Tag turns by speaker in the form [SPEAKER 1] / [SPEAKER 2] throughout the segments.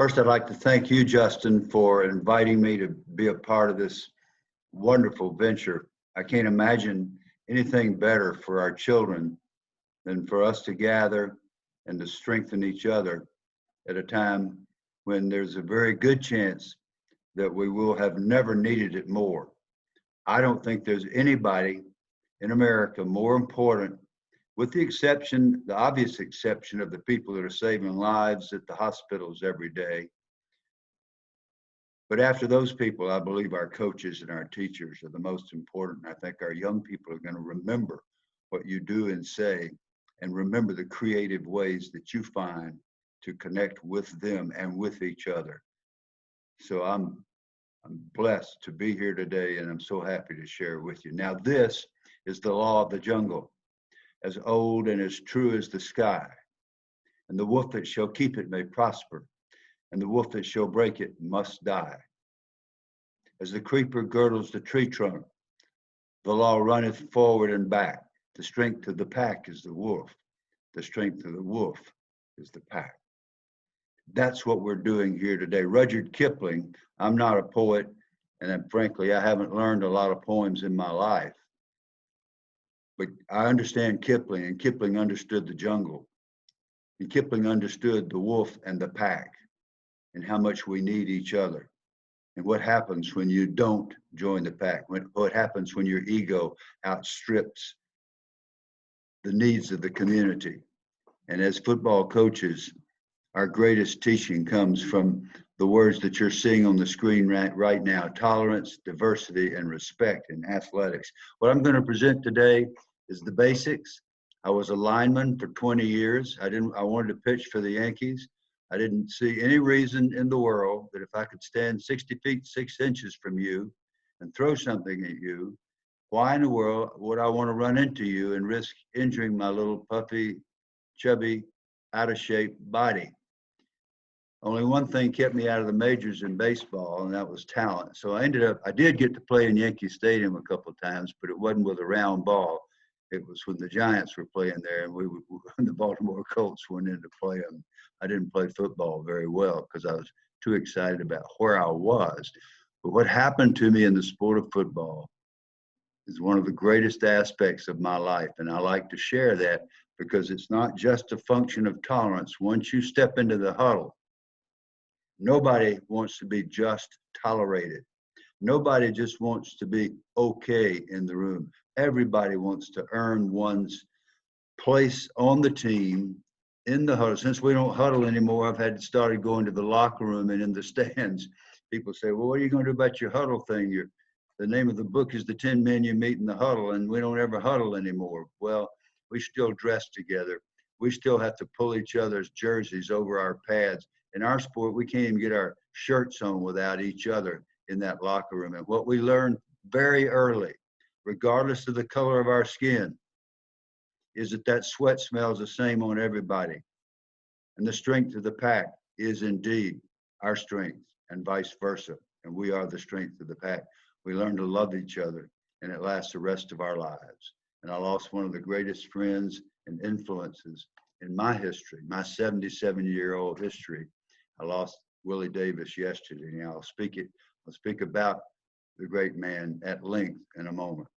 [SPEAKER 1] First, I'd like to thank you, Justin, for inviting me to be a part of this wonderful venture. I can't imagine anything better for our children than for us to gather and to strengthen each other at a time when there's a very good chance that we will have never needed it more. I don't think there's anybody in America more important, with the exception, the obvious exception of the people that are saving lives at the hospitals every day. But after those people, I believe our coaches and our teachers are the most important. I think our young people are going to remember what you do and say, and remember the creative ways that you find to connect with them and with each other. So I'm blessed to be here today, and I'm so happy to share with you. Now, this is the law of the jungle, as old and as true as the sky. And the wolf that shall keep it may prosper, and the wolf that shall break it must die. As the creeper girdles the tree trunk, the law runneth forward and back. The strength of the pack is the wolf. The strength of the wolf is the pack. That's what we're doing here today. Rudyard Kipling, I'm not a poet, and frankly, I haven't learned a lot of poems in my life. But I understand Kipling, and Kipling understood the jungle. And Kipling understood the wolf and the pack, and how much we need each other. And what happens when you don't join the pack? What happens when your ego outstrips the needs of the community? And as football coaches, our greatest teaching comes from the words that you're seeing on the screen right now: tolerance, diversity, and respect in athletics. What I'm going to present today is the basics. I was a lineman for 20 years. I wanted to pitch for the Yankees. I didn't see any reason in the world that if I could stand 60 feet 6 inches from you and throw something at you, why in the world would I want to run into you and risk injuring my little puffy, chubby, out of shape body? Only one thing kept me out of the majors in baseball, and that was talent. So I did get to play in Yankee Stadium a couple of times, but it wasn't with a round ball. It was when the Giants were playing there, and the Baltimore Colts went in to play them. I didn't play football very well because I was too excited about where I was. But what happened to me in the sport of football is one of the greatest aspects of my life, and I like to share that because it's not just a function of tolerance. Once you step into the huddle, nobody wants to be just tolerated. Nobody just wants to be okay in the room. Everybody wants to earn one's place on the team in the huddle. Since we don't huddle anymore, I've had started going to the locker room and in the stands. People say, well, what are you going to do about your huddle thing? The name of the book is The 10 Men You Meet in the Huddle, and we don't ever huddle anymore. Well, we still dress together. We still have to pull each other's jerseys over our pads. In our sport, we can't even get our shirts on without each other in that locker room. And what we learned very early, regardless of the color of our skin, is that sweat smells the same on everybody. And the strength of the pack is indeed our strength, and vice versa. And we are the strength of the pack. We learn to love each other, and it lasts the rest of our lives. And I lost one of the greatest friends and influences in my history, my 77-year-old history. I lost Willie Davis yesterday, and I'll speak about the great man at length in a moment.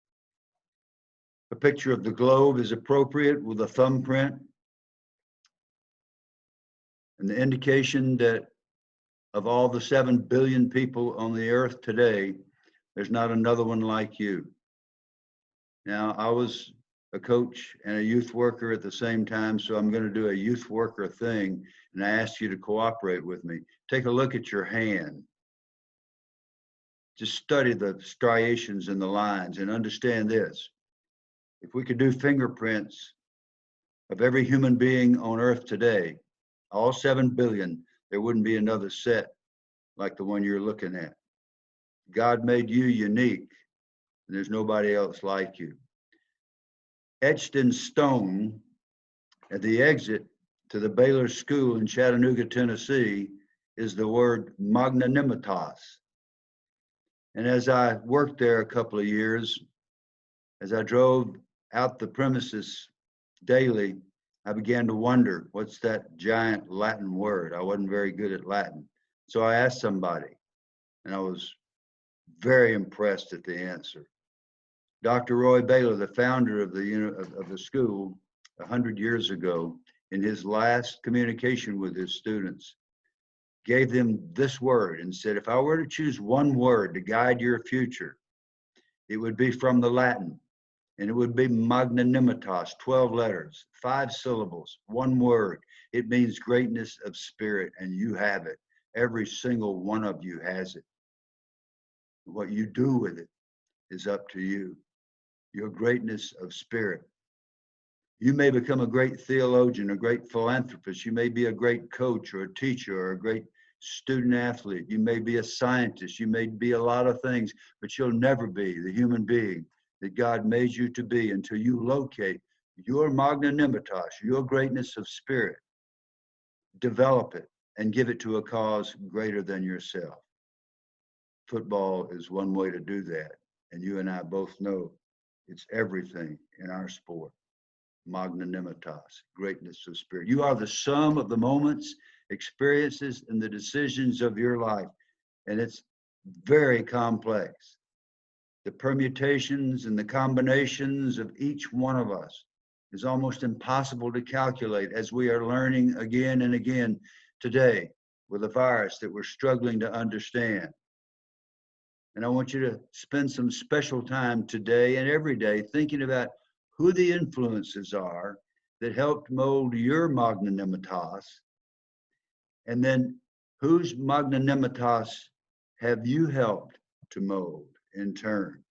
[SPEAKER 1] A picture of the globe is appropriate with a thumbprint and the indication that of all the 7 billion people on the earth today, there's not another one like you. Now, I was a coach and a youth worker at the same time, so I'm going to do a youth worker thing, and I ask you to cooperate with me. Take a look at your hand. Just study the striations and the lines and understand this. If we could do fingerprints of every human being on earth today, all 7 billion, there wouldn't be another set like the one you're looking at. God made you unique, and there's nobody else like you. Etched in stone at the exit to the Baylor School in Chattanooga, Tennessee, is the word MAGNANIMITAS. And as I worked there a couple of years, as I drove out the premises daily, I began to wonder, what's that giant Latin word? I wasn't very good at Latin. So I asked somebody, and I was very impressed at the answer. Dr. Roy Baylor, the founder of the school 100 years ago, in his last communication with his students, gave them this word and said, if I were to choose one word to guide your future, it would be from the Latin, and it would be magnanimitas, 12 letters, 5 syllables, one word. It means greatness of spirit, and you have it. Every single one of you has it. What you do with it is up to you. Your greatness of spirit. You may become a great theologian, a great philanthropist. You may be a great coach or a teacher or a great student athlete. You may be a scientist. You may be a lot of things, but you'll never be the human being that God made you to be until you locate your magnanimitas, your greatness of spirit, develop it, and give it to a cause greater than yourself. Football is one way to do that. And you and I both know it's everything in our sport. Magnanimitas, greatness of spirit. You are the sum of the moments, experiences, and the decisions of your life. And it's very complex. The permutations and the combinations of each one of us is almost impossible to calculate, as we are learning again and again today with a virus that we're struggling to understand. And I want you to spend some special time today and every day thinking about who the influences are that helped mold your magnanimitas, and then whose magnanimitas have you helped to mold in turn?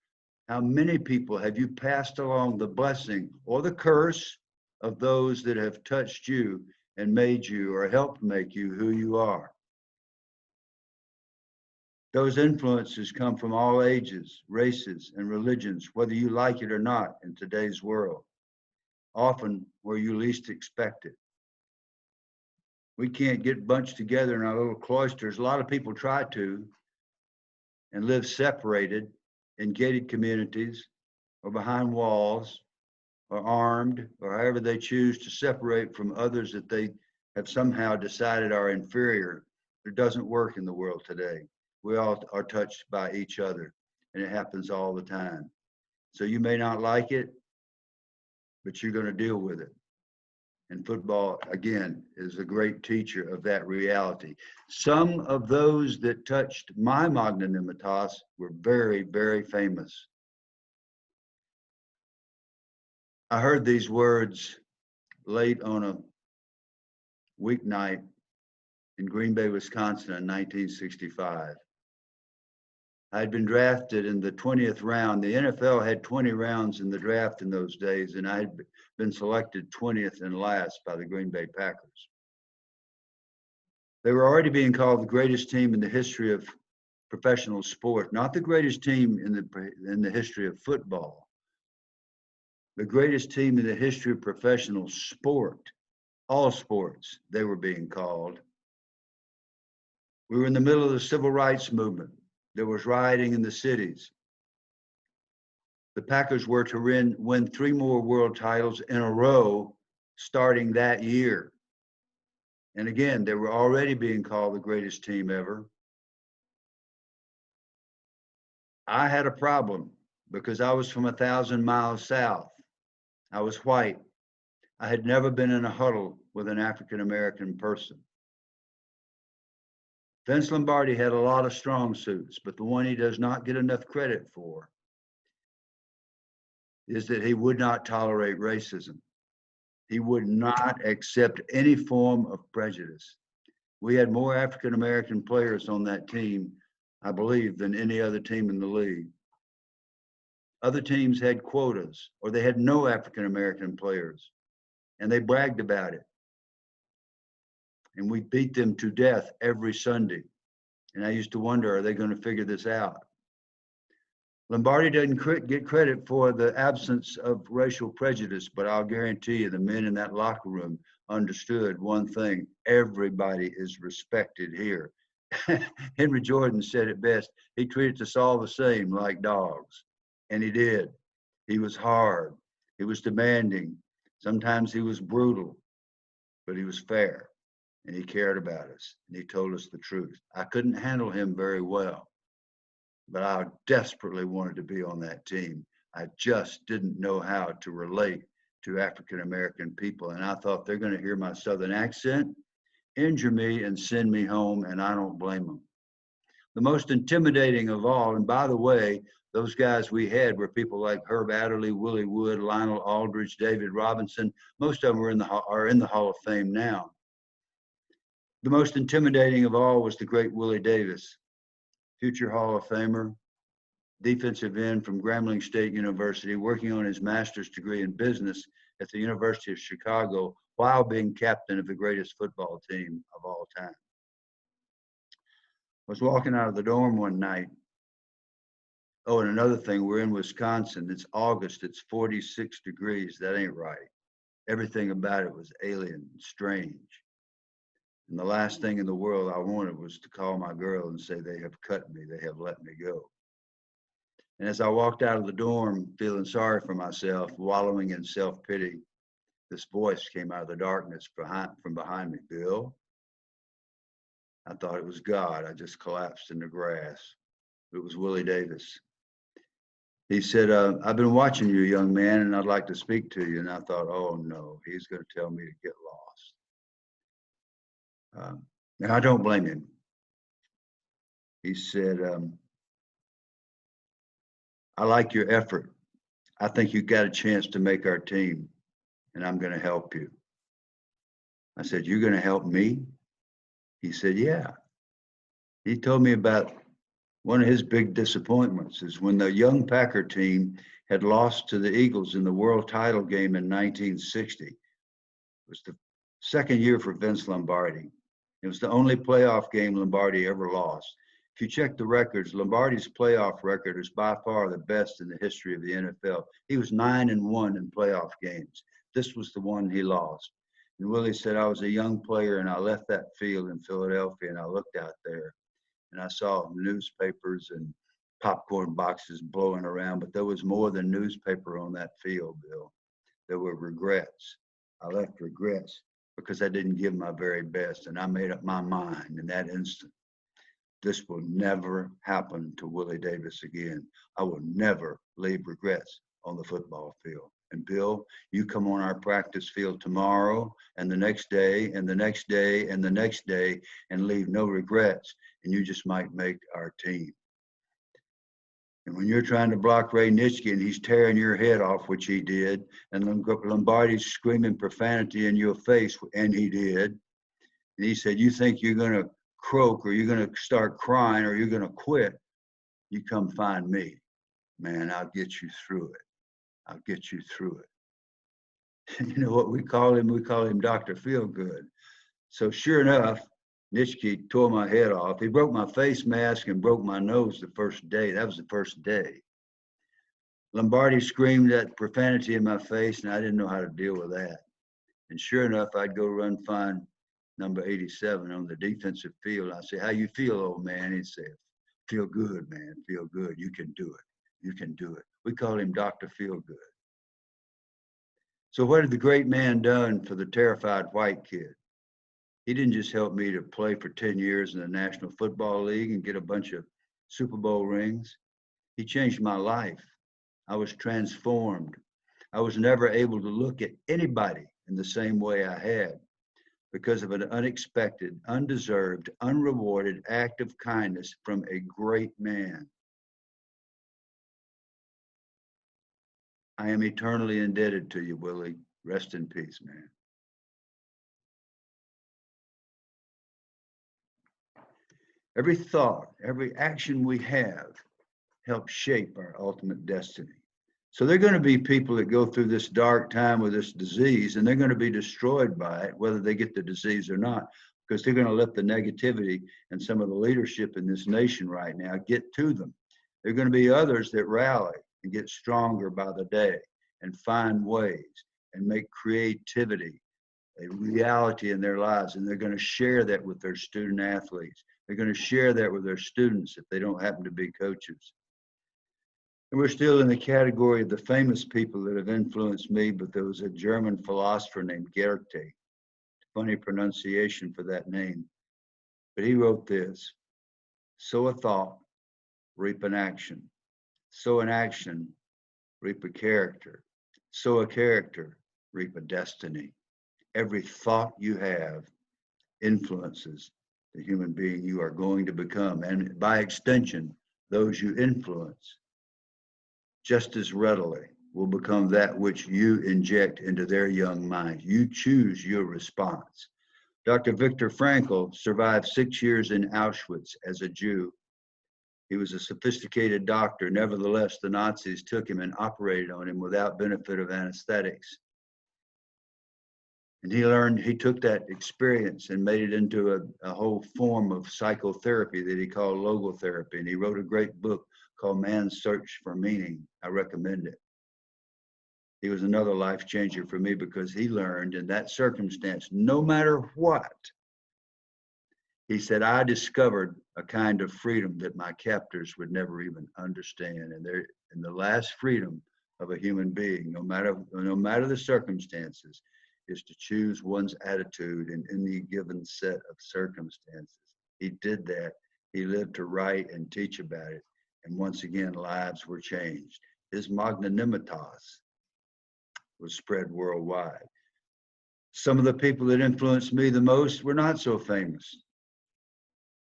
[SPEAKER 1] How many people have you passed along the blessing or the curse of those that have touched you and made you or helped make you who you are? Those influences come from all ages, races, and religions, whether you like it or not in today's world, often where you least expect it. We can't get bunched together in our little cloisters. A lot of people try to and live separated in gated communities or behind walls or armed or however they choose to separate from others that they have somehow decided are inferior. It doesn't work in the world today. We all are touched by each other, and it happens all the time. So you may not like it, but you're going to deal with it. And football, again, is a great teacher of that reality. Some of those that touched my magnanimitas were very, very famous. I heard these words late on a weeknight in Green Bay, Wisconsin in 1965. I had been drafted in the 20th round. The NFL had 20 rounds in the draft in those days, and I had been selected 20th and last by the Green Bay Packers. They were already being called the greatest team in the history of professional sport, not the greatest team in the history of football, the greatest team in the history of professional sport, all sports, they were being called. We were in the middle of the civil rights movement. There was rioting in the cities. The Packers were to win 3 more world titles in a row starting that year. And again, they were already being called the greatest team ever. I had a problem because I was from 1,000 miles south. I was white. I had never been in a huddle with an African-American person. Vince Lombardi had a lot of strong suits, but the one he does not get enough credit for is that he would not tolerate racism. He would not accept any form of prejudice. We had more African-American players on that team, I believe, than any other team in the league. Other teams had quotas, or they had no African-American players, and they bragged about it. And we beat them to death every Sunday. And I used to wonder, are they going to figure this out? Lombardi doesn't get credit for the absence of racial prejudice, but I'll guarantee you the men in that locker room understood one thing: everybody is respected here. Henry Jordan said it best. He treated us all the same, like dogs. And he did. He was hard. He was demanding. Sometimes he was brutal, but he was fair. and he cared about us, and he told us the truth. I couldn't handle him very well, but I desperately wanted to be on that team. I just didn't know how to relate to African American people, and I thought they're going to hear my Southern accent, injure me, and send me home, and I don't blame them. The most intimidating of all, and by the way, those guys we had were people like Herb Adderley, Willie Wood, Lionel Aldridge, David Robinson. Most of them are in the Hall of Fame now. The most intimidating of all was the great Willie Davis, future Hall of Famer, defensive end from Grambling State University, working on his master's degree in business at the University of Chicago while being captain of the greatest football team of all time. I was walking out of the dorm one night. Oh, and another thing, we're in Wisconsin. It's August. It's 46 degrees. That ain't right. Everything about it was alien and strange. And the last thing in the world I wanted was to call my girl and say, they have cut me. They have let me go. And as I walked out of the dorm, feeling sorry for myself, wallowing in self-pity, this voice came out of the darkness from behind me. Bill? I thought it was God. I just collapsed in the grass. It was Willie Davis. He said, I've been watching you, young man, and I'd like to speak to you. And I thought, oh, no, he's going to tell me to get lost. And I don't blame him. He said, I like your effort. I think you got a chance to make our team, and I'm going to help you. I said, you're going to help me? He said, yeah. He told me about one of his big disappointments is when the young Packer team had lost to the Eagles in the world title game in 1960. It was the second year for Vince Lombardi. It was the only playoff game Lombardi ever lost. If you check the records, Lombardi's playoff record is by far the best in the history of the NFL. He was 9-1 in playoff games. This was the one he lost. And Willie said, I was a young player and I left that field in Philadelphia and I looked out there and I saw newspapers and popcorn boxes blowing around, but there was more than newspaper on that field, Bill. There were regrets. I left regrets because I didn't give my very best, and I made up my mind in that instant. This will never happen to Willie Davis again. I will never leave regrets on the football field. And Bill, you come on our practice field tomorrow and the next day and the next day and the next day and leave no regrets, and you just might make our team. And when you're trying to block Ray Nitschke and he's tearing your head off, which he did, and Lombardi's screaming profanity in your face, and he did, and he said, you think you're going to croak or you're going to start crying or you're going to quit, you come find me. Man, I'll get you through it. I'll get you through it. You know what we call him? We call him Dr. Feelgood. So sure enough, Nitschke tore my head off. He broke my face mask and broke my nose the first day. That was the first day. Lombardi screamed that profanity in my face, and I didn't know how to deal with that. And sure enough, I'd go run find number 87 on the defensive field. I'd say, how you feel, old man? He'd say, feel good, man, feel good. You can do it. You can do it. We call him Dr. Feelgood. So what had the great man done for the terrified white kid? He didn't just help me to play for 10 years in the National Football League and get a bunch of Super Bowl rings. He changed my life. I was transformed. I was never able to look at anybody in the same way I had because of an unexpected, undeserved, unrewarded act of kindness from a great man. I am eternally indebted to you, Willie. Rest in peace, man. Every thought, every action we have helps shape our ultimate destiny. So there are going to be people that go through this dark time with this disease, and they're going to be destroyed by it, whether they get the disease or not, because they're going to let the negativity and some of the leadership in this nation right now get to them. There are going to be others that rally and get stronger by the day and find ways and make creativity a reality in their lives, and they're going to share that with their student athletes. They're going to share that with their students if they don't happen to be coaches. And we're still in the category of the famous people that have influenced me, but there was a German philosopher named Goethe. funny pronunciation for that name. But he wrote this: sow a thought, reap an action. Sow an action, reap a character. Sow a character, reap a destiny. Every thought you have influences the human being you are going to become. And by extension, those you influence just as readily will become that which you inject into their young minds. You choose your response. Dr. Viktor Frankl survived 6 years in Auschwitz as a Jew. He was a sophisticated doctor. Nevertheless, the Nazis took him and operated on him without benefit of anesthetics. And he took that experience and made it into a whole form of psychotherapy that he called logotherapy. And he wrote a great book called Man's Search for Meaning. I recommend it. He was another life changer for me because he learned in that circumstance, no matter what, he said, I discovered a kind of freedom that my captors would never even understand. And the last freedom of a human being, no matter the circumstances, is to choose one's attitude in any given set of circumstances. He did that. He lived to write and teach about it. And once again, lives were changed. His magnanimitas was spread worldwide. Some of the people that influenced me the most were not so famous.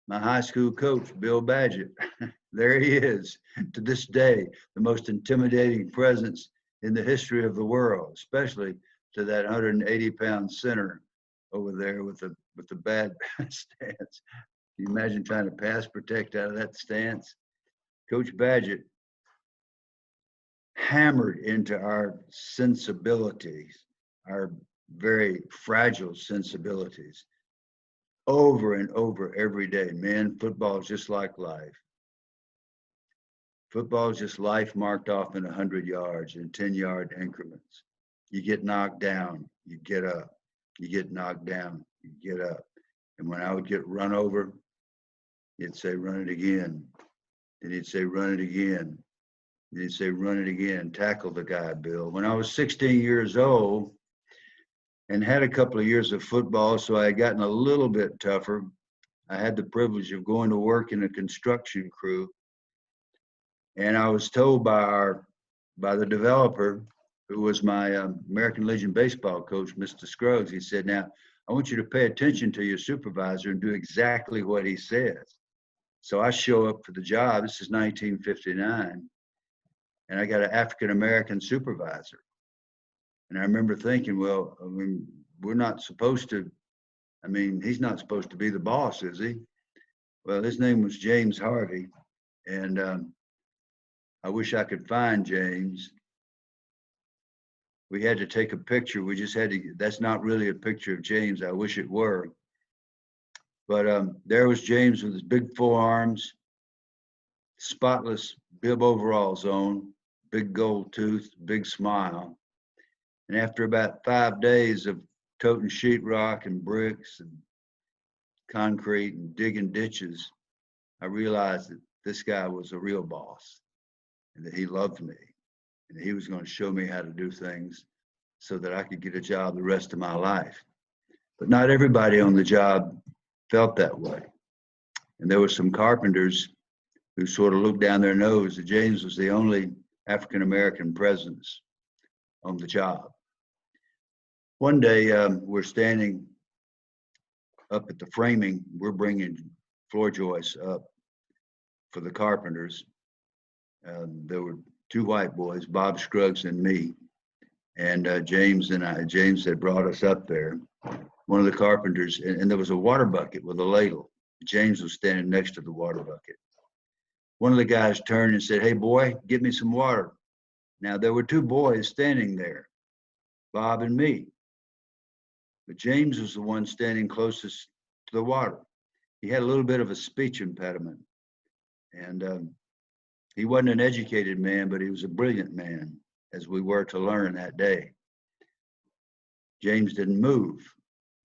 [SPEAKER 1] My high school coach, Bill Badgett, there he is to this day, the most intimidating presence in the history of the world, especially to that 180-pound center over there with the bad stance. Can you imagine trying to pass protect out of that stance? Coach Badgett hammered into our sensibilities, our very fragile sensibilities, over and over every day. Man, football is just like life. Football is just life marked off in 100 yards in 10-yard increments. You get knocked down, you get up. You get knocked down, you get up. And when I would get run over, he'd say, run it again. And he'd say, run it again. And he'd say, run it again. Tackle the guy, Bill. When I was 16 years old and had a couple of years of football, so I had gotten a little bit tougher, I had the privilege of going to work in a construction crew. And I was told by the developer, who was my American Legion baseball coach, Mr. Scruggs, he said, now, I want you to pay attention to your supervisor and do exactly what he says. So I show up for the job. This is 1959. And I got an African-American supervisor. And I remember thinking, well, I mean, we're not supposed to, I mean, he's not supposed to be the boss, is he? Well, his name was James Harvey. And I wish I could find James. We had to take a picture. We just had to, that's not really a picture of James. I wish it were. But there was James with his big forearms, spotless bib overalls on, big gold tooth, big smile. And after about 5 days of toting sheetrock and bricks and concrete and digging ditches, I realized that this guy was a real boss and that he loved me and that he was going to show me how to do things so that I could get a job the rest of my life. But not everybody on the job felt that way. And there were some carpenters who sort of looked down their nose that James was the only African-American presence on the job. One day, we're standing up at the framing. We're bringing floor joists up for the carpenters. There were two white boys, Bob Scruggs and me. And James had brought us up there. One of the carpenters, and there was a water bucket with a ladle. James was standing next to the water bucket. One of the guys turned and said, hey, boy, get me some water. Now, there were two boys standing there, Bob and me. But James was the one standing closest to the water. He had a little bit of a speech impediment. And he wasn't an educated man, but he was a brilliant man, as we were to learn that day. James didn't move,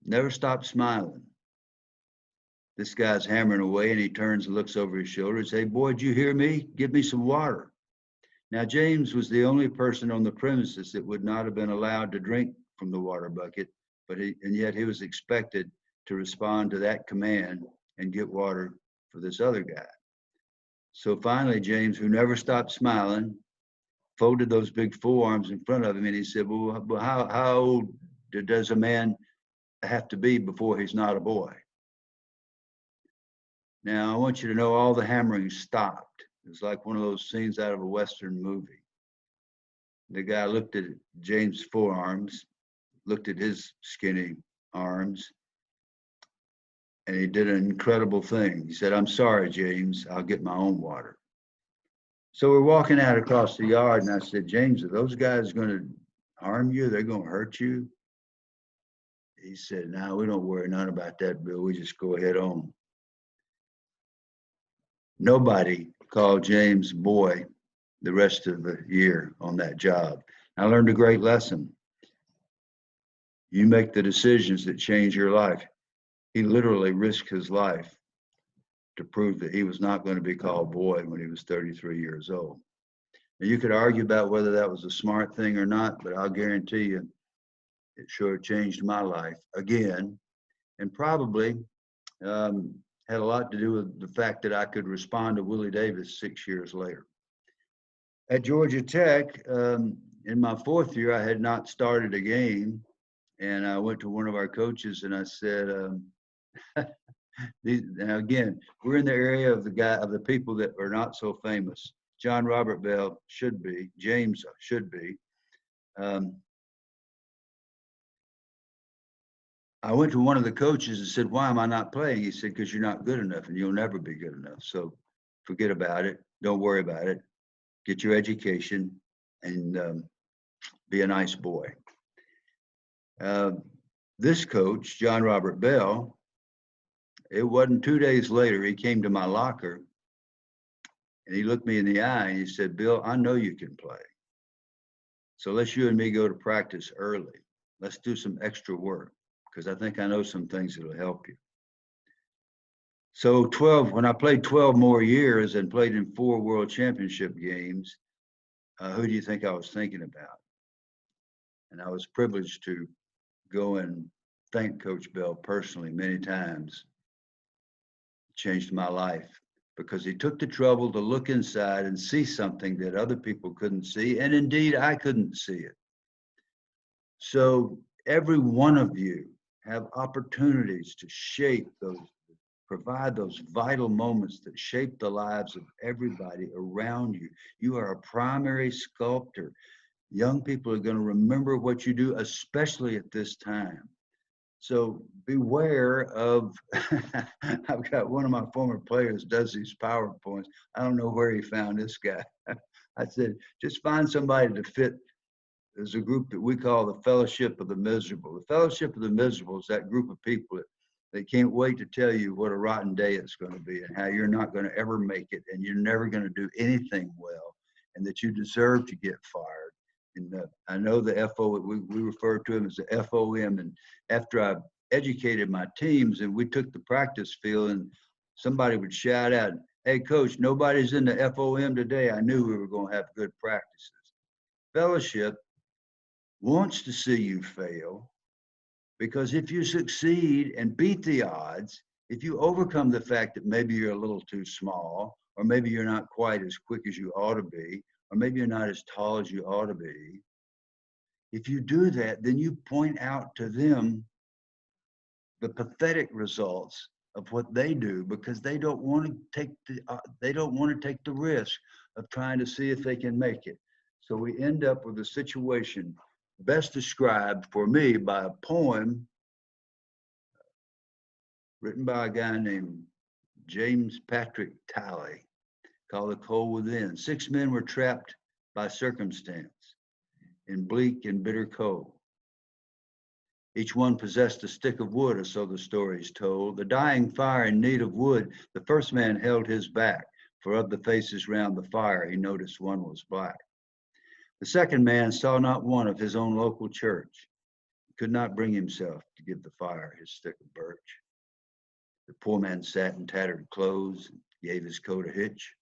[SPEAKER 1] never stopped smiling. This guy's hammering away, and he turns and looks over his shoulder and says, hey, boy, did you hear me? Give me some water. Now, James was the only person on the premises that would not have been allowed to drink from the water bucket and yet he was expected to respond to that command and get water for this other guy. So finally, James, who never stopped smiling, folded those big forearms in front of him, and he said, well, how old does a man have to be before he's not a boy? Now, I want you to know all the hammering stopped. It was like one of those scenes out of a Western movie. The guy looked at James' forearms, looked at his skinny arms, and he did an incredible thing. He said, I'm sorry, James, I'll get my own water. So we're walking out across the yard, and I said, James, are those guys going to harm you? They're going to hurt you? He said, no, we don't worry none about that, Bill. We just go ahead on. Nobody called James boy the rest of the year on that job. I learned a great lesson. You make the decisions that change your life. He literally risked his life to prove that he was not going to be called boy when he was 33 years old. Now, you could argue about whether that was a smart thing or not, but I'll guarantee you it sure changed my life again, and probably had a lot to do with the fact that I could respond to Willie Davis 6 years later. At Georgia Tech, in my fourth year, I had not started a game, and I went to one of our coaches and I said, now again, we're in the area of the people that are not so famous. John Robert Bell should be, James should be. I went to one of the coaches and said, why am I not playing? He said, because you're not good enough and you'll never be good enough. So forget about it. Don't worry about it. Get your education and be a nice boy. This coach, John Robert Bell, it wasn't 2 days later, he came to my locker and he looked me in the eye and he said, Bill, I know you can play. So let's you and me go to practice early. Let's do some extra work because I think I know some things that'll help you. So when I played 12 more years and played in 4 world championship games, who do you think I was thinking about? And I was privileged to go and thank Coach Bell personally many times. It changed my life because he took the trouble to look inside and see something that other people couldn't see. And indeed, I couldn't see it. So every one of you have opportunities to provide those vital moments that shape the lives of everybody around you. You are a primary sculptor. Young people are going to remember what you do, especially at this time. So beware of, I've got one of my former players does these PowerPoints. I don't know where he found this guy. I said, just find somebody to fit. There's a group that we call the Fellowship of the Miserable. The Fellowship of the Miserable is that group of people that they can't wait to tell you what a rotten day it's going to be and how you're not going to ever make it and you're never going to do anything well and that you deserve to get fired. And I know the FO, we refer to them as the FOM. And after I educated my teams and we took the practice field and somebody would shout out, hey, coach, nobody's in the FOM today. I knew we were going to have good practices. Fellowship wants to see you fail because if you succeed and beat the odds, if you overcome the fact that maybe you're a little too small, or maybe you're not quite as quick as you ought to be, or maybe you're not as tall as you ought to be, if you do that, then you point out to them the pathetic results of what they do because they don't want to take the risk of trying to see if they can make it. So we end up with a situation best described for me by a poem written by a guy named James Patrick Talley called The Cold Within. 6 men were trapped by circumstance in bleak and bitter cold. Each one possessed a stick of wood, or so the story is told. The dying fire in need of wood, the first man held his back, for of the faces round the fire he noticed one was black. The second man saw not one of his own local church. He could not bring himself to give the fire his stick of birch. The poor man sat in tattered clothes and gave his coat a hitch.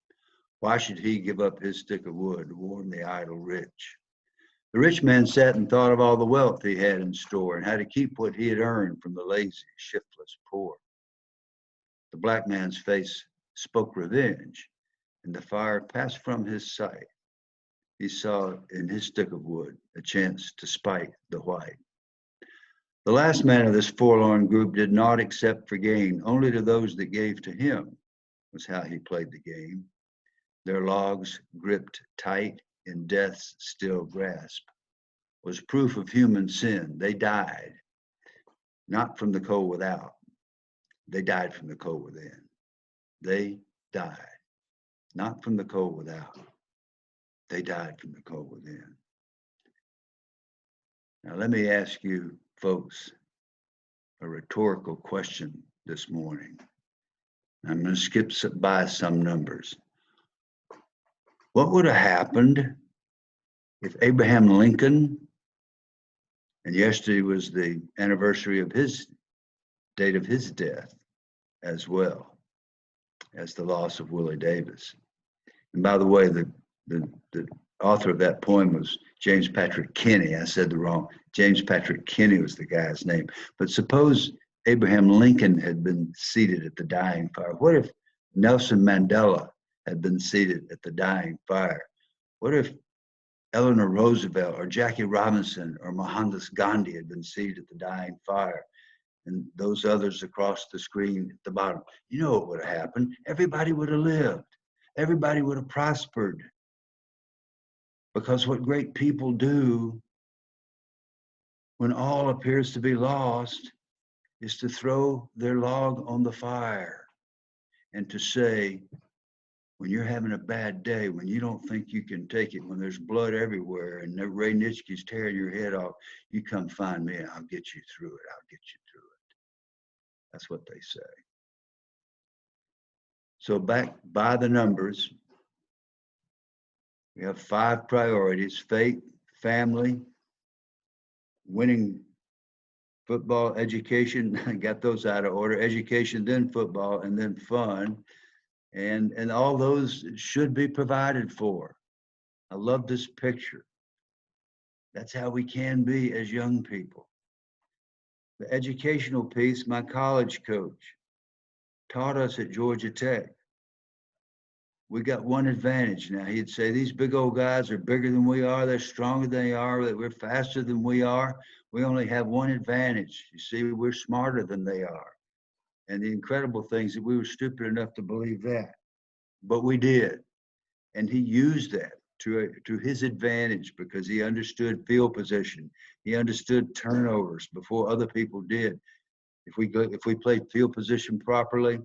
[SPEAKER 1] Why should he give up his stick of wood to warm the idle rich? The rich man sat and thought of all the wealth he had in store and how to keep what he had earned from the lazy, shiftless poor. The black man's face spoke revenge, and the fire passed from his sight. He saw in his stick of wood a chance to spite the white. The last man of this forlorn group did not accept for gain, only to those that gave to him was how he played the game. Their logs gripped tight in death's still grasp was proof of human sin. They died, not from the cold without. They died from the cold within. They died, not from the cold without. They died from the cold within. Now, let me ask you, folks, a rhetorical question this morning. I'm going to skip by some numbers. What would have happened if Abraham Lincoln, and yesterday was the anniversary of his date of his death as well as the loss of Willie Davis. And by the way, the author of that poem was James Patrick Kenny. I said the wrong. James Patrick Kenny was the guy's name. But suppose Abraham Lincoln had been seated at the dying fire. What if Nelson Mandela had been seated at the dying fire? What if Eleanor Roosevelt or Jackie Robinson or Mohandas Gandhi had been seated at the dying fire? And those others across the screen at the bottom. You know what would have happened? Everybody would have lived. Everybody would have prospered. Because what great people do when all appears to be lost is to throw their log on the fire and to say, when you're having a bad day, when you don't think you can take it, when there's blood everywhere and Ray Nitschke's tearing your head off, you come find me and I'll get you through it. I'll get you through it. That's what they say. So back by the numbers, we have 5 priorities: faith, family, winning football, education. I got those out of order. Education, then football, and then fun. And all those should be provided for. I love this picture. That's how we can be as young people. The educational piece, my college coach taught us at Georgia Tech. We got one advantage now. He'd say, these big old guys are bigger than we are. They're stronger than they are. That we're faster than we are. We only have one advantage. You see, we're smarter than they are. And the incredible thing is that we were stupid enough to believe that. But we did. And he used that to his advantage because he understood field position. He understood turnovers before other people did. If we played field position properly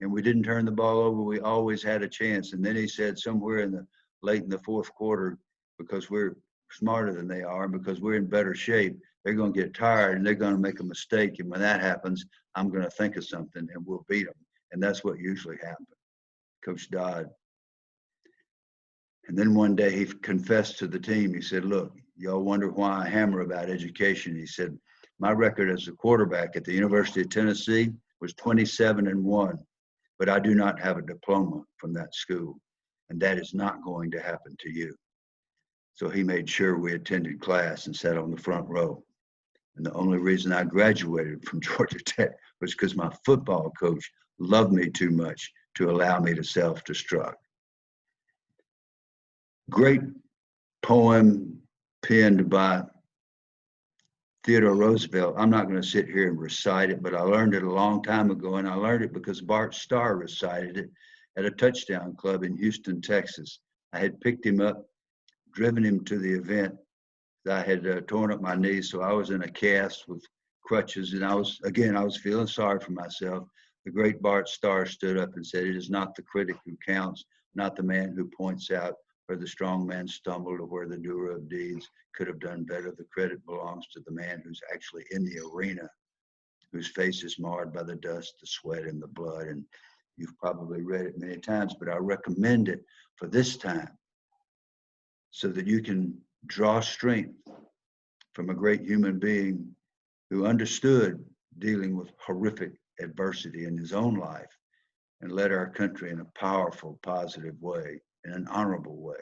[SPEAKER 1] and we didn't turn the ball over, we always had a chance. And then he said somewhere late in the fourth quarter, because we're smarter than they are, because we're in better shape, they're going to get tired and they're going to make a mistake. And when that happens, I'm going to think of something and we'll beat them. And that's what usually happened. Coach Dodd. And then one day he confessed to the team. He said, look, y'all wonder why I hammer about education. He said, my record as a quarterback at the University of Tennessee was 27-1, but I do not have a diploma from that school. And that is not going to happen to you. So he made sure we attended class and sat on the front row. And the only reason I graduated from Georgia Tech was because my football coach loved me too much to allow me to self-destruct. Great poem penned by Theodore Roosevelt. I'm not going to sit here and recite it, but I learned it a long time ago, and I learned it because Bart Starr recited it at a touchdown club in Houston, Texas. I had picked him up, driven him to the event. I had torn up my knee, so I was in a cast with crutches, and I was feeling sorry for myself. The great Bart Starr stood up and said, it is not the critic who counts, not the man who points out where the strong man stumbled or where the doer of deeds could have done better. The credit belongs to the man who's actually in the arena, whose face is marred by the dust, the sweat, and the blood. And you've probably read it many times, but I recommend it for this time so that you can draw strength from a great human being who understood dealing with horrific adversity in his own life and led our country in a powerful, positive way, in an honorable way.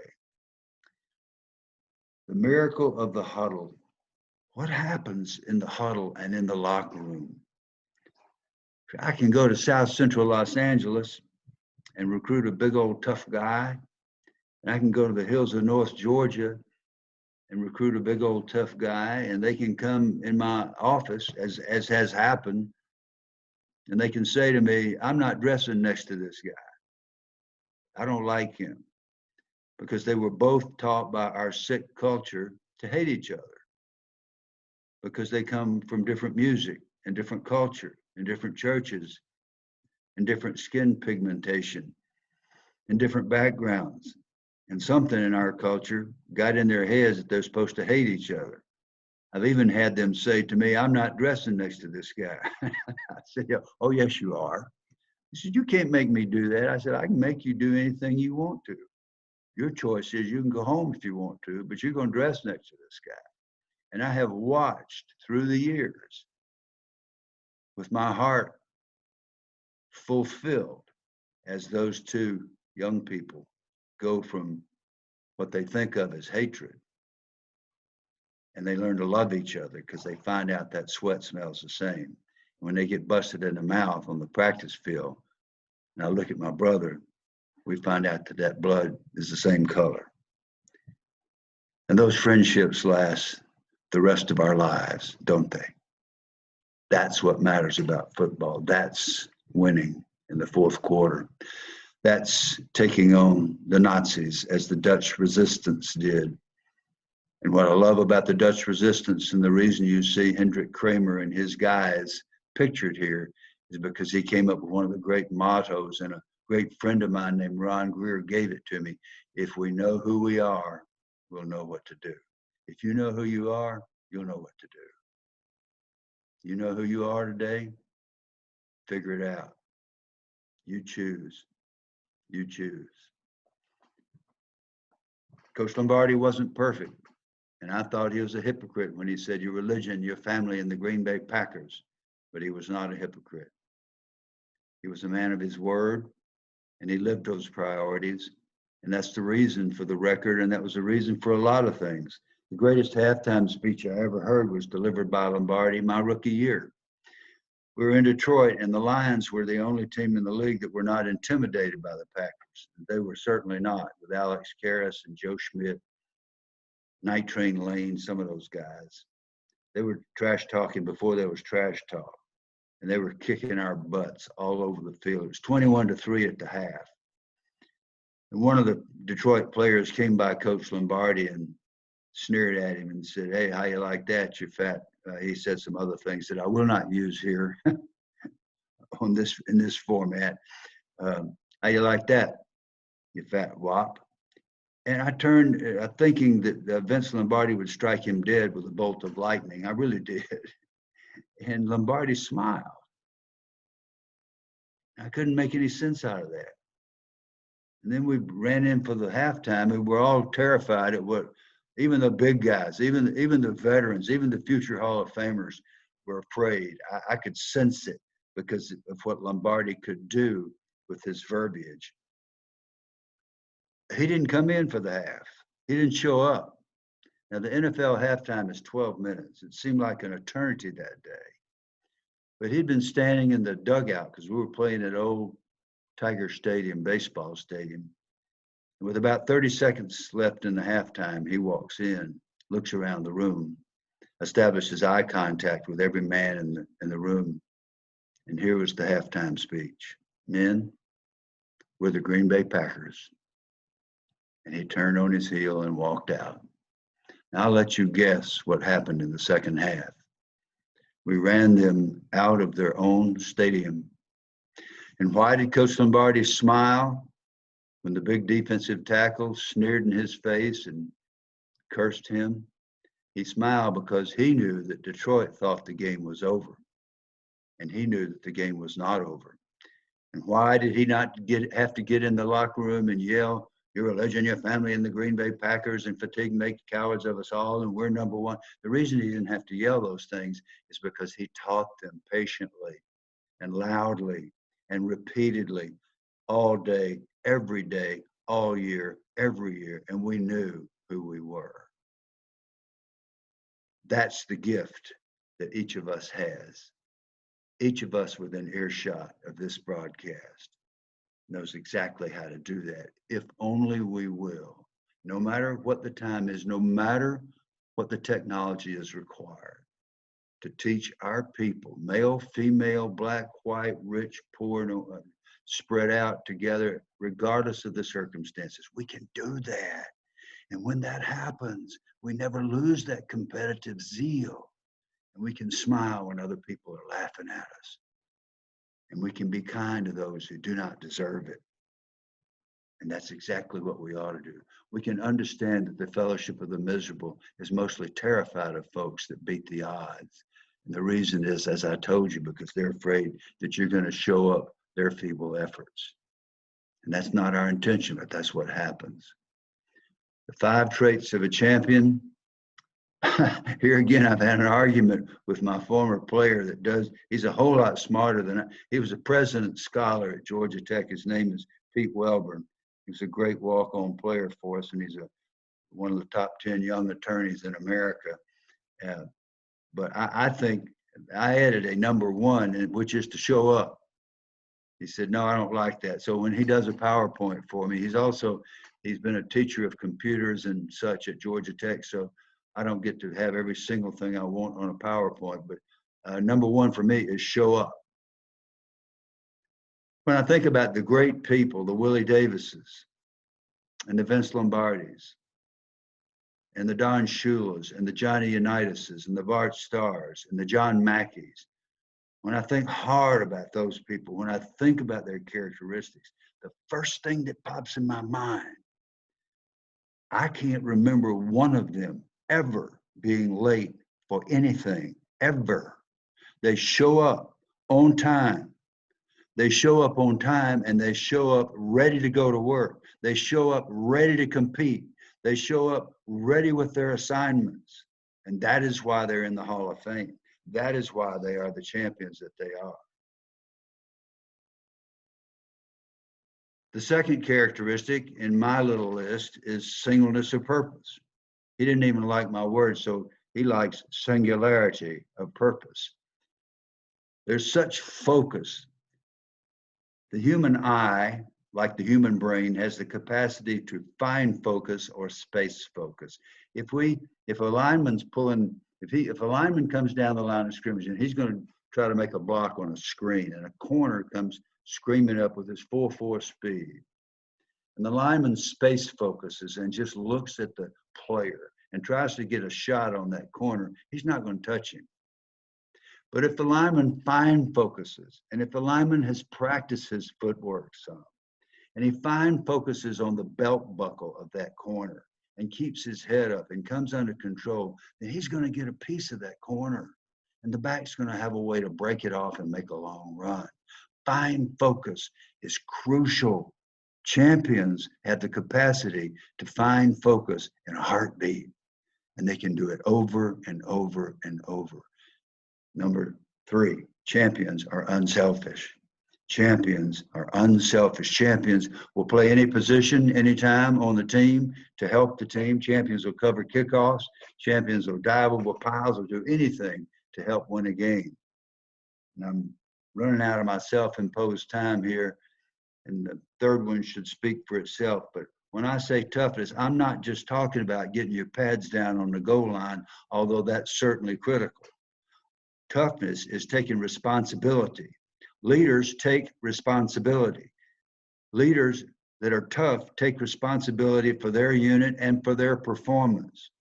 [SPEAKER 1] The miracle of the huddle. What happens in the huddle and in the locker room? I can go to South Central Los Angeles and recruit a big old tough guy, and I can go to the hills of North Georgia and recruit a big old tough guy, and they can come in my office, as has happened, and they can say to me, I'm not dressing next to this guy. I don't like him, because they were both taught by our sick culture to hate each other, because they come from different music and different culture and different churches and different skin pigmentation and different backgrounds. And something in our culture got in their heads that they're supposed to hate each other. I've even had them say to me, I'm not dressing next to this guy. I said, yeah, oh, yes, you are. He said, you can't make me do that. I said, I can make you do anything you want to. Your choice is you can go home if you want to, but you're going to dress next to this guy. And I have watched through the years with my heart fulfilled as those two young people go from what they think of as hatred, and they learn to love each other because they find out that sweat smells the same. When they get busted in the mouth on the practice field, and I look at my brother, we find out that that blood is the same color. And those friendships last the rest of our lives, don't they? That's what matters about football. That's winning in the fourth quarter. That's taking on the Nazis as the Dutch resistance did. And what I love about the Dutch resistance, and the reason you see Hendrik Kramer and his guys pictured here, is because he came up with one of the great mottos, and a great friend of mine named Ron Greer gave it to me. If we know who we are, we'll know what to do. If you know who you are, you'll know what to do. You know who you are today? Figure it out. You choose. You choose. Coach Lombardi wasn't perfect, and I thought he was a hypocrite when he said your religion, your family, and the Green Bay Packers, but he was not a hypocrite. He was a man of his word, and he lived those priorities, and that's the reason for the record, and that was the reason for a lot of things. The greatest halftime speech I ever heard was delivered by Lombardi my rookie year. We were in Detroit, and the Lions were the only team in the league that were not intimidated by the Packers. They were certainly not, with Alex Karras and Joe Schmidt, Night Train Lane, some of those guys. They were trash talking before there was trash talk, and they were kicking our butts all over the field. It was 21-3 at the half. And one of the Detroit players came by Coach Lombardi and sneered at him and said, hey, how you like that, you fat? He said some other things that I will not use here in this format. How you like that, you fat wop? And I turned, thinking that Vince Lombardi would strike him dead with a bolt of lightning. I really did. And Lombardi smiled. I couldn't make any sense out of that. And then we ran in for the halftime, and we're all terrified at what even the big guys, even the veterans, even the future Hall of Famers were afraid. I could sense it because of what Lombardi could do with his verbiage. He didn't come in for the half. He didn't show up. Now, the NFL halftime is 12 minutes. It seemed like an eternity that day. But he'd been standing in the dugout because we were playing at old Tiger Stadium, baseball stadium. And with about 30 seconds left in the halftime, he walks in, looks around the room, establishes eye contact with every man in the room. And here was the halftime speech. Men, we're the Green Bay Packers. And he turned on his heel and walked out. Now, I'll let you guess what happened in the second half. We ran them out of their own stadium. And why did Coach Lombardi smile when the big defensive tackle sneered in his face and cursed him? He smiled because he knew that Detroit thought the game was over. And he knew that the game was not over. And why did he not have to get in the locker room and yell, your religion, your family, and the Green Bay Packers, and fatigue make cowards of us all, and we're number one? The reason he didn't have to yell those things is because he taught them patiently and loudly and repeatedly all day, every day, all year, every year, and we knew who we were. That's the gift that each of us has. Each of us within earshot of this broadcast knows exactly how to do that, if only we will. No matter what the time is, no matter what the technology is required, to teach our people, male, female, black, white, rich, poor, no, spread out together, regardless of the circumstances. We can do that. And when that happens, we never lose that competitive zeal. And we can smile when other people are laughing at us. And we can be kind to those who do not deserve it. And that's exactly what we ought to do. We can understand that the fellowship of the miserable is mostly terrified of folks that beat the odds. And the reason is, as I told you, because they're afraid that you're going to show up their feeble efforts. And that's not our intention, but that's what happens. The 5 traits of a champion. Here again, I've had an argument with my former player he's a whole lot smarter than I. He was a president scholar at Georgia Tech. His name is Pete Welburn. He's a great walk-on player for us, and he's one of the top 10 young attorneys in America. But I think I added a number 1, which is to show up. He said, no, I don't like that. So when he does a PowerPoint for me, he's been a teacher of computers and such at Georgia Tech. So I don't get to have every single thing I want on a PowerPoint. But number 1 for me is show up. When I think about the great people, the Willie Davises and the Vince Lombardis and the Don Shulas and the Johnny Unitas's and the Bart Starrs and the John Mackeys, when I think hard about those people, when I think about their characteristics, the first thing that pops in my mind, I can't remember one of them ever being late for anything, ever. They show up on time. They show up on time, and they show up ready to go to work. They show up ready to compete. They show up ready with their assignments. And that is why they're in the Hall of Fame. That is why they are the champions that they are. The second characteristic in my little list is singleness of purpose. He didn't even like my word, so he likes singularity of purpose. There's such focus. The human eye, like the human brain, has the capacity to find focus or space focus. If a lineman comes down the line of scrimmage and he's going to try to make a block on a screen, and a corner comes screaming up with his full force speed, and the lineman space focuses and just looks at the player and tries to get a shot on that corner, he's not going to touch him. But if the lineman fine focuses, and if the lineman has practiced his footwork some, and he fine focuses on the belt buckle of that corner and keeps his head up and comes under control, then he's going to get a piece of that corner. And the back's going to have a way to break it off and make a long run. Fine focus is crucial. Champions have the capacity to find focus in a heartbeat, and they can do it over and over and over. Number 3, champions are unselfish. Champions are unselfish. Champions will play any position, anytime on the team to help the team. Champions will cover kickoffs. Champions will dive over piles, will do anything to help win a game. And I'm running out of my self-imposed time here, and the third one should speak for itself. But when I say toughness, I'm not just talking about getting your pads down on the goal line, although that's certainly critical. Toughness is taking responsibility. Leaders take responsibility. Leaders that are tough take responsibility for their unit and for their performance.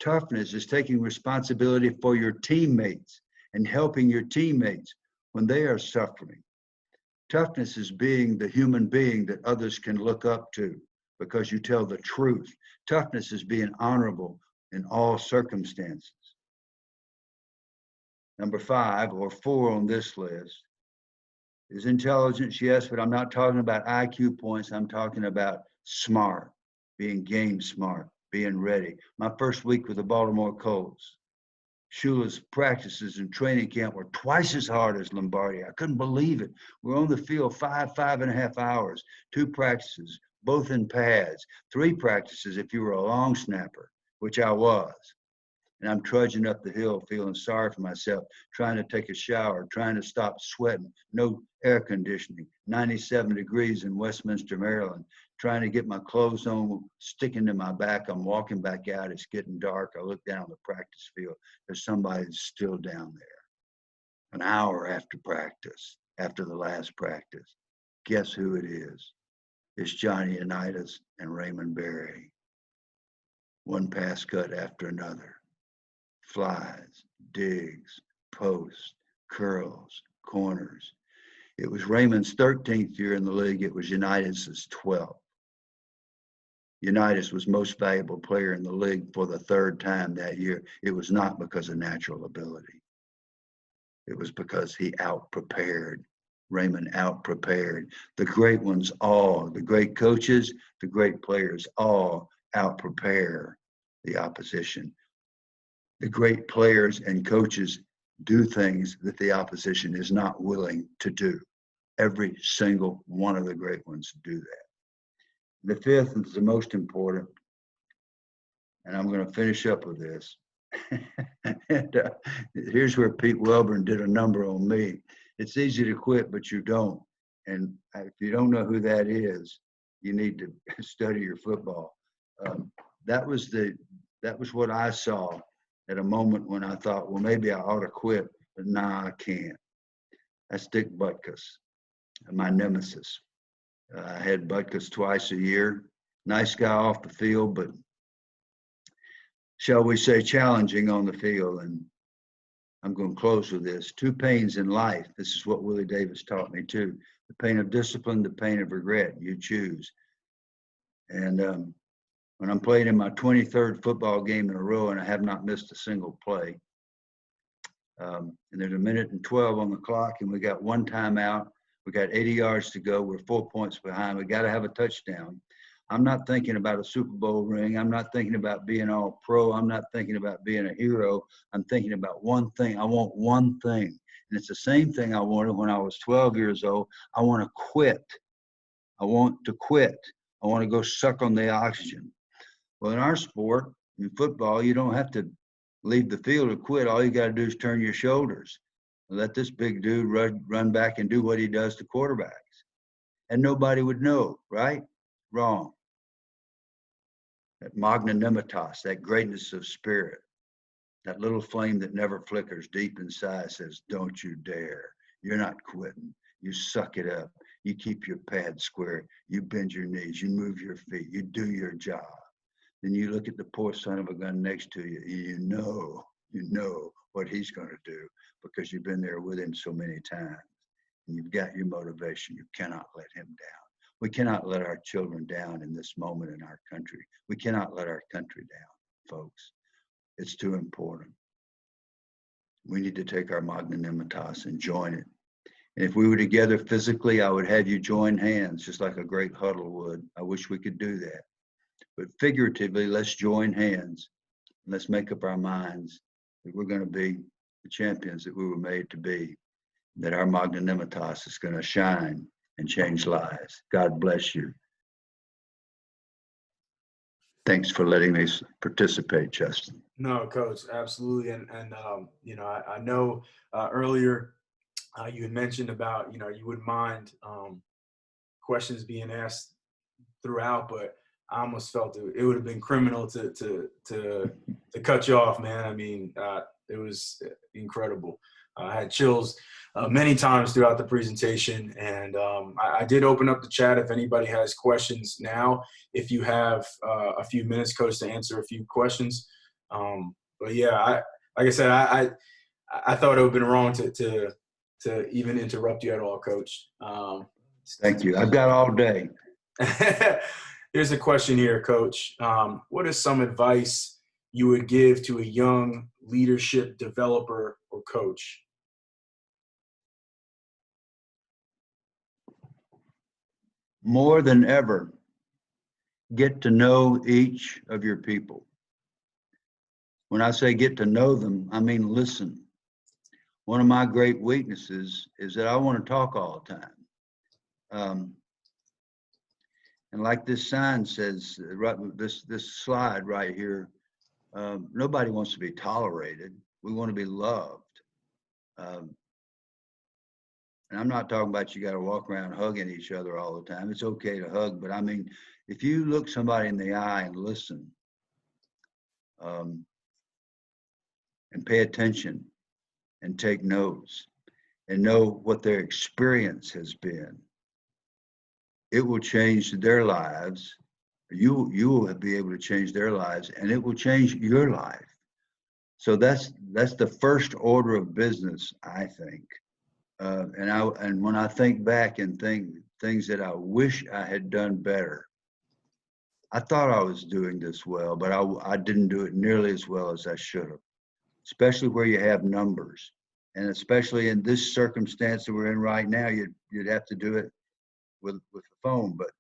[SPEAKER 1] Toughness is taking responsibility for your teammates and helping your teammates when they are suffering. Toughness is being the human being that others can look up to because you tell the truth. Toughness is being honorable in all circumstances. Number 5 or 4 on this list is intelligence, yes, but I'm not talking about IQ points. I'm talking about smart, being game smart, being ready. My first week with the Baltimore Colts, Shula's practices and training camp were twice as hard as Lombardi. I couldn't believe it. We're on the field 5.5 hours, 2 practices, both in pads, 3 practices if you were a long snapper, which I was. and I'm trudging up the hill feeling sorry for myself, trying to take a shower, trying to stop sweating, no air conditioning, 97 degrees in Westminster, Maryland, trying to get my clothes on, sticking to my back. I'm walking back out. It's getting dark. I look down the practice field. There's somebody that's still down there. An hour after practice, after the last practice. Guess who it is? It's Johnny Unitas and Raymond Berry. One pass cut after another. Flies, digs, posts, curls, corners. It was Raymond's 13th year in the league. It was Unitas's 12th. Unitas was most valuable player in the league for the third time that year. It was not because of natural ability. It was because he out-prepared. Raymond out-prepared. The great ones all, the great coaches, the great players all out-prepare the opposition. The great players and coaches do things that the opposition is not willing to do. Every single one of the great ones do that. The fifth is the most important, and I'm going to finish up with this. And, here's where Pete Welburn did a number on me. It's easy to quit, but you don't. And if you don't know who that is, you need to study your football. That was what I saw at a moment when I thought, well, maybe I ought to quit, but nah, I can't. That's Dick Butkus, my nemesis. I had Butkus twice a year. Nice guy off the field, but shall we say challenging on the field. And I'm going to close with this. Two pains in life. This is what Willie Davis taught me too. The pain of discipline, the pain of regret. You choose. And when I'm playing in my 23rd football game in a row and I have not missed a single play, and there's a minute and 12 on the clock and we got one timeout, we got 80 yards to go, we're 4 points behind, we got to have a touchdown. I'm not thinking about a Super Bowl ring. I'm not thinking about being all pro. I'm not thinking about being a hero. I'm thinking about one thing. I want one thing. And it's the same thing I wanted when I was 12 years old. I want to quit. I want to quit. I want to go suck on the oxygen. Well, in our sport, in football, you don't have to leave the field to quit. All you got to do is turn your shoulders. Let this big dude run back and do what he does to quarterbacks. And nobody would know, right? Wrong. That magnanimitas, that greatness of spirit, that little flame that never flickers deep inside says, don't you dare. You're not quitting. You suck it up. You keep your pads square. You bend your knees. You move your feet. You do your job. Then you look at the poor son of a gun next to you. You know what he's going to do because you've been there with him so many times. And you've got your motivation. You cannot let him down. We cannot let our children down in this moment in our country. We cannot let our country down, folks. It's too important. We need to take our magnanimitas and join it. And if we were together physically, I would have you join hands just like a great huddle would. I wish we could do that. But figuratively, let's join hands and let's make up our minds that we're going to be the champions that we were made to be, that our magnanimitas is going to shine and change lives. God bless you. Thanks for letting me participate, Justin.
[SPEAKER 2] No, Coach, absolutely. And I know earlier you had mentioned about, you wouldn't mind questions being asked throughout, but I almost felt it would have been criminal to cut you off, man. I mean, it was incredible. I had chills many times throughout the presentation, and I did open up the chat if anybody has questions now. If you have a few minutes, Coach, to answer a few questions. But yeah, like I said, I thought it would have been wrong to even interrupt you at all, Coach.
[SPEAKER 1] Thank you. I've got all day.
[SPEAKER 2] Here's a question here, Coach. What is some advice you would give to a young leadership developer or coach?
[SPEAKER 1] More than ever, get to know each of your people. When I say get to know them, I mean listen. One of my great weaknesses is that I want to talk all the time. And like this sign says, this slide right here, Nobody wants to be tolerated. We want to be loved. Um, and I'm not talking about you got to walk around hugging each other all the time. It's okay to hug, but I mean, if you look somebody in the eye and listen, um, and pay attention and take notes and know what their experience has been, it will change their lives. You will be able to change their lives, and it will change your life. So that's the first order of business, I think. And when I think back and think things that I wish I had done better, I thought I was doing this well, but I didn't do it nearly as well as I should have, especially where you have numbers. And especially in this circumstance that we're in right now, you'd have to do it with the phone, but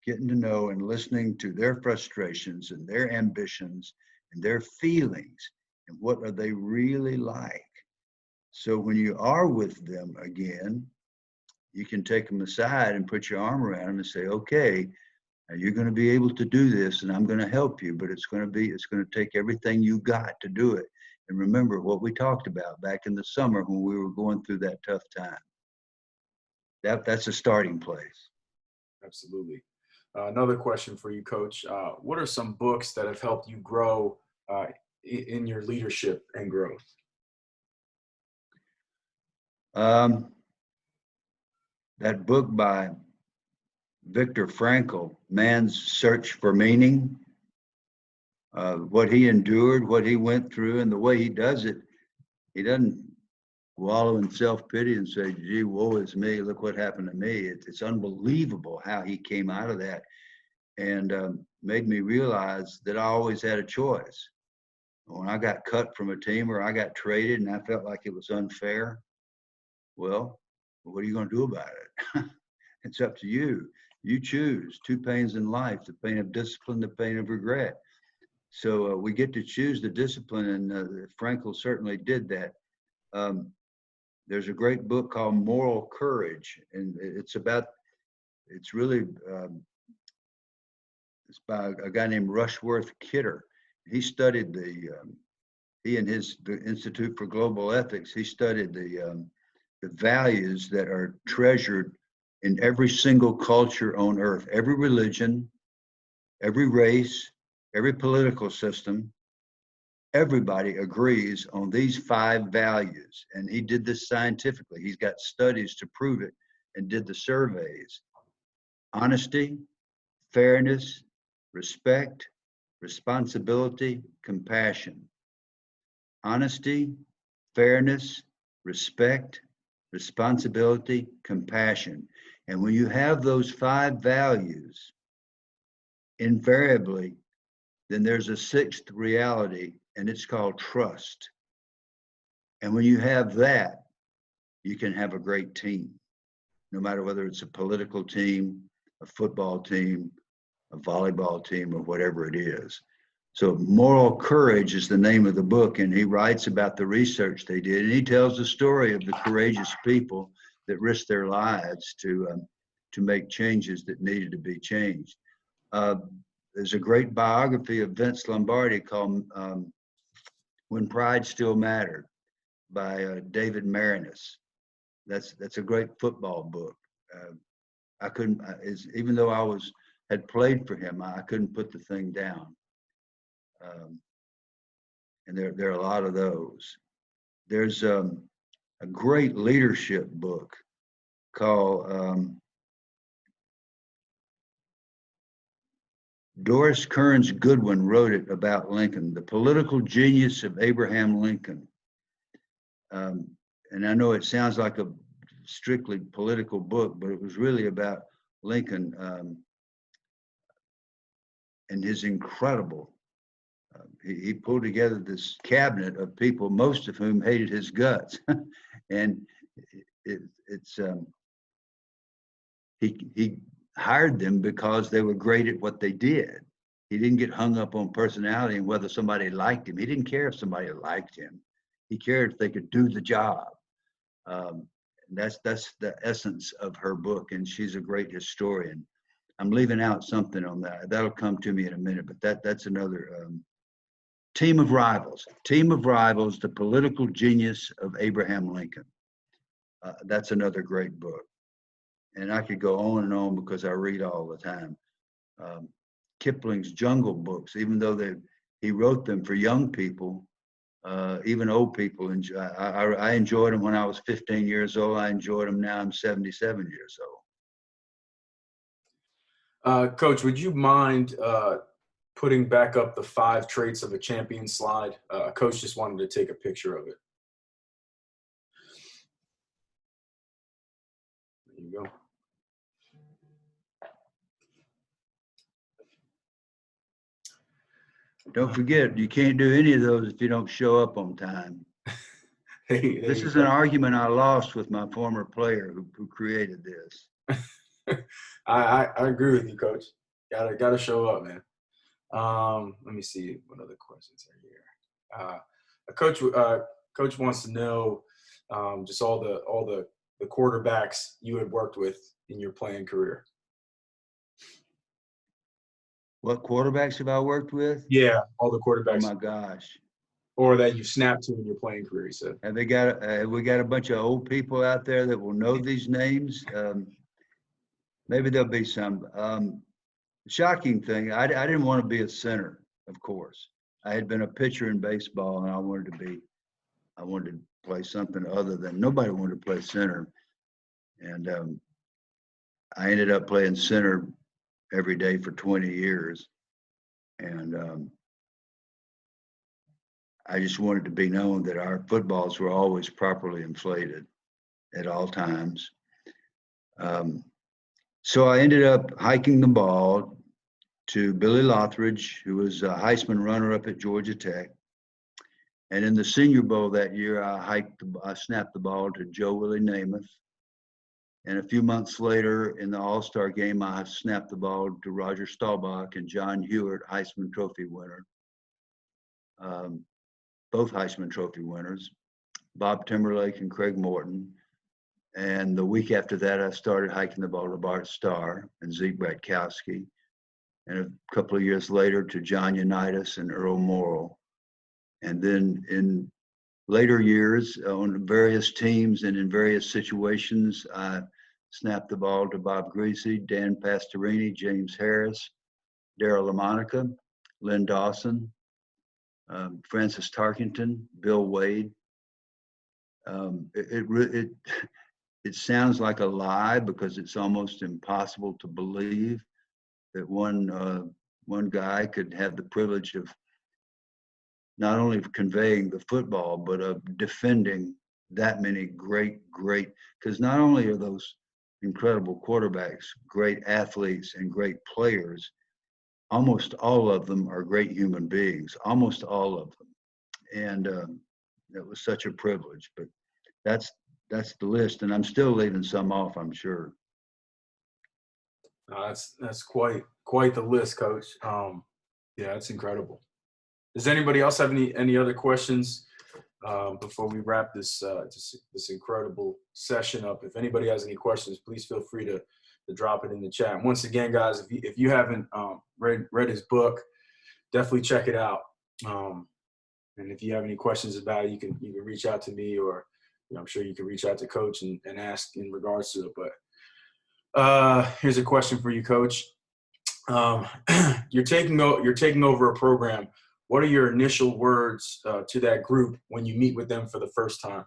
[SPEAKER 1] getting to know and listening to their frustrations and their ambitions and their feelings and what are they really like. So when you are with them again, you can take them aside and put your arm around them and say, okay, you're going to be able to do this and I'm going to help you, but it's going to take everything you got to do it. And remember what we talked about back in the summer when we were going through that tough time. That's a starting place.
[SPEAKER 2] Absolutely. Another question for you, Coach. What are some books that have helped you grow in your leadership and growth?
[SPEAKER 1] That book by Viktor Frankl, Man's Search for Meaning, what he endured, what he went through, and the way he does it, he doesn't wallow in self-pity and say, gee, woe is me, look what happened to me. It's unbelievable how he came out of that, and made me realize that I always had a choice. When I got cut from a team or I got traded and I felt like it was unfair, well, what are you going to do about it? It's up to you. You choose two pains in life, the pain of discipline, the pain of regret. So we get to choose the discipline, and Frankl certainly did that. There's a great book called Moral Courage, and it's really, it's by a guy named Rushworth Kidder. He studied he and the Institute for Global Ethics, he studied the values that are treasured in every single culture on earth, every religion, every race, every political system. Everybody agrees on these 5 values, and he did this scientifically. He's got studies to prove it and did the surveys. Honesty, fairness, respect, responsibility, compassion. Honesty, fairness, respect, responsibility, compassion. And when you have those 5 values, invariably, then there's a 6th reality, and it's called trust. And when you have that, you can have a great team, no matter whether it's a political team, a football team, a volleyball team, or whatever it is. So Moral Courage is the name of the book, and he writes about the research they did, and he tells the story of the courageous people that risked their lives to make changes that needed to be changed. There's a great biography of Vince Lombardi called When Pride Still Mattered by David Marinus. That's a great football book. I couldn't, even though had played for him, I couldn't put the thing down. And there are a lot of those. There's a great leadership book called Doris Kearns Goodwin wrote it about Lincoln, The Political Genius of Abraham Lincoln. And I know it sounds like a strictly political book, but it was really about Lincoln and his incredible, he pulled together this cabinet of people, most of whom hated his guts. And he hired them because they were great at what they did. He didn't get hung up on personality and whether somebody liked him. He didn't care if somebody liked him. He cared if they could do the job. That's the essence of her book, and she's a great historian. I'm leaving out something on that. That'll come to me in a minute, but that's another Team of Rivals, The Political Genius of Abraham Lincoln. That's another great book. And I could go on and on because I read all the time. Kipling's Jungle Books, even though he wrote them for young people, even old people. I enjoyed them when I was 15 years old. I enjoyed them now I'm 77 years
[SPEAKER 2] old. Coach, would you mind putting back up the 5 traits of a champion slide? Coach just wanted to take a picture of it. There you go.
[SPEAKER 1] Don't forget, you can't do any of those if you don't show up on time. This is an argument I lost with my former player who created this.
[SPEAKER 2] I agree with you, Coach. Gotta show up, man. Let me see what other questions are here. Coach wants to know just all the quarterbacks you had worked with in your playing career.
[SPEAKER 1] What quarterbacks have I worked with?
[SPEAKER 2] Yeah, all the quarterbacks.
[SPEAKER 1] Oh my gosh.
[SPEAKER 2] Or that you snapped to in your playing career, he said.
[SPEAKER 1] Have we got a bunch of old people out there that will know these names? Maybe there'll be some. Shocking thing, I didn't want to be a center, of course. I had been a pitcher in baseball, and I wanted to play something other than, nobody wanted to play center. And I ended up playing center every day for 20 years. And I just wanted to be known that our footballs were always properly inflated at all times. So I ended up hiking the ball to Billy Lothridge, who was a Heisman runner-up at Georgia Tech. And in the Senior Bowl that year, I snapped the ball to Joe Willie Namath. And a few months later, in the All-Star game, I snapped the ball to Roger Staubach and John Hewitt, Heisman Trophy winner. Both Heisman Trophy winners, Bob Timberlake and Craig Morton. And the week after that, I started hiking the ball to Bart Starr and Zeke Bratkowski. And a couple of years later to John Unitas and Earl Morrill. And then in later years on various teams and in various situations, I snapped the ball to Bob Greasy, Dan Pastorini, James Harris, Darryl LaMonica, Lynn Dawson, Francis Tarkington, Bill Wade. It sounds like a lie because it's almost impossible to believe that one guy could have the privilege of not only of conveying the football, but of defending that many great, because not only are those incredible quarterbacks great athletes and great players, almost all of them are great human beings, almost all of them. And it was such a privilege, but that's the list. And I'm still leaving some off, I'm sure.
[SPEAKER 2] That's quite the list, Coach. Yeah, that's incredible. Does anybody else have any other questions before we wrap this incredible session up? If anybody has any questions, please feel free to drop it in the chat. And once again, guys, if you haven't read his book, definitely check it out. And if you have any questions about it, you can reach out to me, or I'm sure you can reach out to Coach and ask in regards to it. But here's a question for you, Coach. You're taking over a program. What are your initial words to that group when you meet with them for the first time?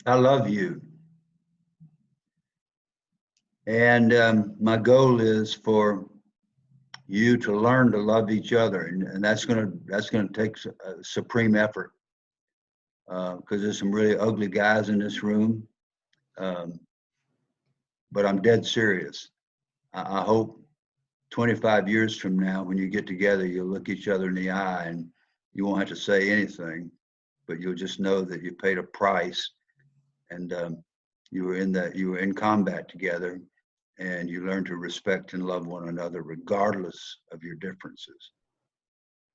[SPEAKER 1] I love you. And my goal is for you to learn to love each other, and that's gonna take supreme effort because there's some really ugly guys in this room. But I'm dead serious. I hope 25 years from now, when you get together, you'll look each other in the eye and you won't have to say anything, but you'll just know that you paid a price, and you were in combat together, and you learn to respect and love one another regardless of your differences.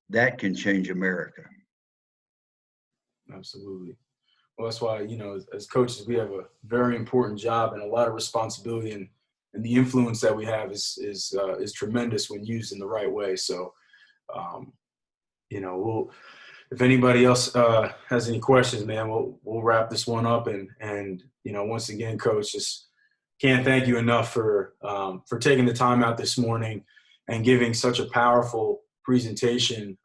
[SPEAKER 1] That can change America.
[SPEAKER 2] Absolutely. Well, that's why, as coaches, we have a very important job and a lot of responsibility, and the influence that we have is tremendous when used in the right way. So if anybody else has any questions, man, we'll wrap this one up. And once again, Coach, just can't thank you enough for taking the time out this morning and giving such a powerful presentation.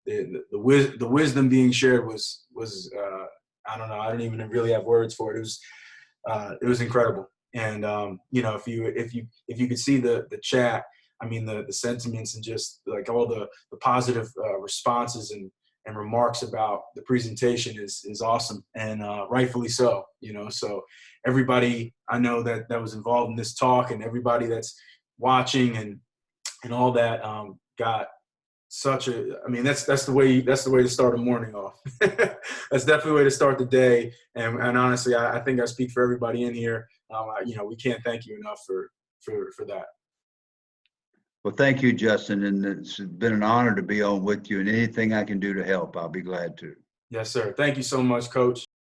[SPEAKER 2] The wisdom being shared was I don't know, I don't even really have words for it. It was incredible. And if you could see the chat, I mean the sentiments and just like all the positive responses and remarks about the presentation is awesome, and rightfully so. So everybody I know that was involved in this talk, and everybody that's watching and all that, got such a, I mean, that's the way to start a morning off. That's definitely the way to start the day. And honestly, I think I speak for everybody in here. We can't thank you enough for that.
[SPEAKER 1] Well, thank you, Justin. And it's been an honor to be on with you, and anything I can do to help, I'll be glad to.
[SPEAKER 2] Yes, sir. Thank you so much, Coach.